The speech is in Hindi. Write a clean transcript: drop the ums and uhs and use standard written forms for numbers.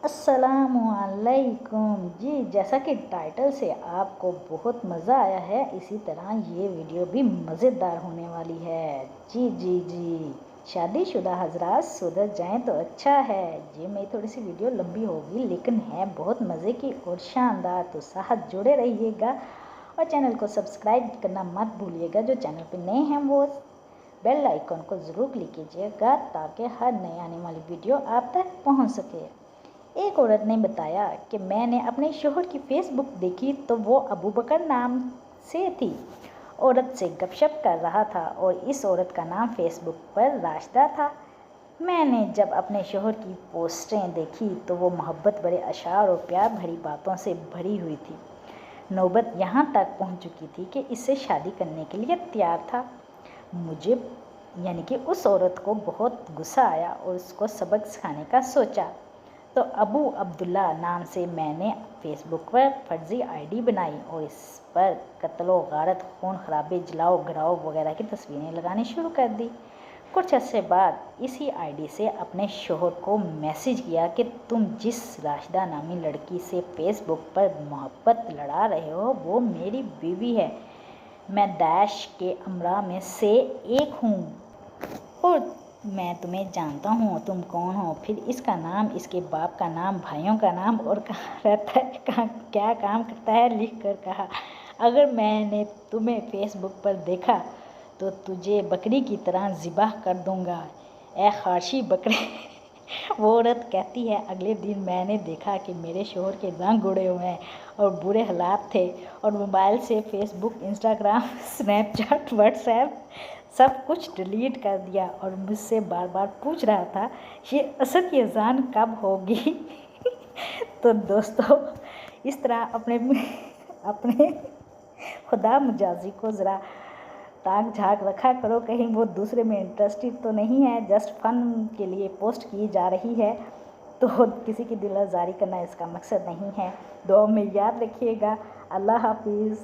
अस्सलामुअलैकुम जी। जैसा कि टाइटल से आपको बहुत मज़ा आया है, इसी तरह ये वीडियो भी मज़ेदार होने वाली है। जी जी जी, शादीशुदा हजरात सुधर जाएं तो अच्छा है। जी मेरी थोड़ी सी वीडियो लंबी होगी लेकिन है बहुत मज़े की और शानदार, तो साथ जुड़े रहिएगा और चैनल को सब्सक्राइब करना मत भूलिएगा। जो चैनल पर नए हैं वो बेल आइकन को ज़रूर क्लिक कीजिएगा ताकि हर नई आने वाली वीडियो आप तक पहुंच सके। एक औरत ने बताया कि मैंने अपने शोहर की फेसबुक देखी तो वो अबू बकर नाम से थी। औरत से गपशप कर रहा था और इस औरत का नाम फेसबुक पर राशिदा था। मैंने जब अपने शोहर की पोस्टें देखी तो वो मोहब्बत भरे अशार और प्यार भरी बातों से भरी हुई थी। नौबत यहाँ तक पहुँच चुकी थी कि इससे शादी करने के लिए तैयार था। मुझे यानी कि उस औरत को बहुत गुस्सा आया और उसको सबक सिखाने का सोचा। तो अबू अब्दुल्ला नाम से मैंने फेसबुक पर फर्जी आईडी बनाई और इस पर कत्लो गारत, खून खराबे, जलाओ गिराओ वगैरह की तस्वीरें लगानी शुरू कर दी। कुछ अर्से बाद इसी आईडी से अपने शोहर को मैसेज किया कि तुम जिस राशिदा नामी लड़की से फेसबुक पर मोहब्बत लड़ा रहे हो वो मेरी बीवी है। मैं दाइश के अमरा में से एक हूँ और मैं तुम्हें जानता हूँ, तुम कौन हो। फिर इसका नाम, इसके बाप का नाम, भाइयों का नाम और कहाँ रहता है, कहाँ क्या काम करता है लिख कर कहा, अगर मैंने तुम्हें फेसबुक पर देखा तो तुझे बकरी की तरह ज़िबाह कर दूँगा, ए खारशी बकरे। वो औरत कहती है, अगले दिन मैंने देखा कि मेरे शोहर के रंग उड़े हुए हैं और बुरे हालात थे और मोबाइल से फेसबुक, इंस्टाग्राम, स्नैपचैट, व्हाट्सएप सब कुछ डिलीट कर दिया और मुझसे बार बार पूछ रहा था ये असर की अजान कब होगी। तो दोस्तों, इस तरह अपने खुदा मुजाजी को ज़रा ताक झाक रखा करो, कहीं वो दूसरे में इंटरेस्टेड तो नहीं है, जस्ट फन के लिए पोस्ट की जा रही है। तो किसी की दिल आज़ारी करना इसका मकसद नहीं है। दुआ में याद रखिएगा। अल्लाह हाफिज़।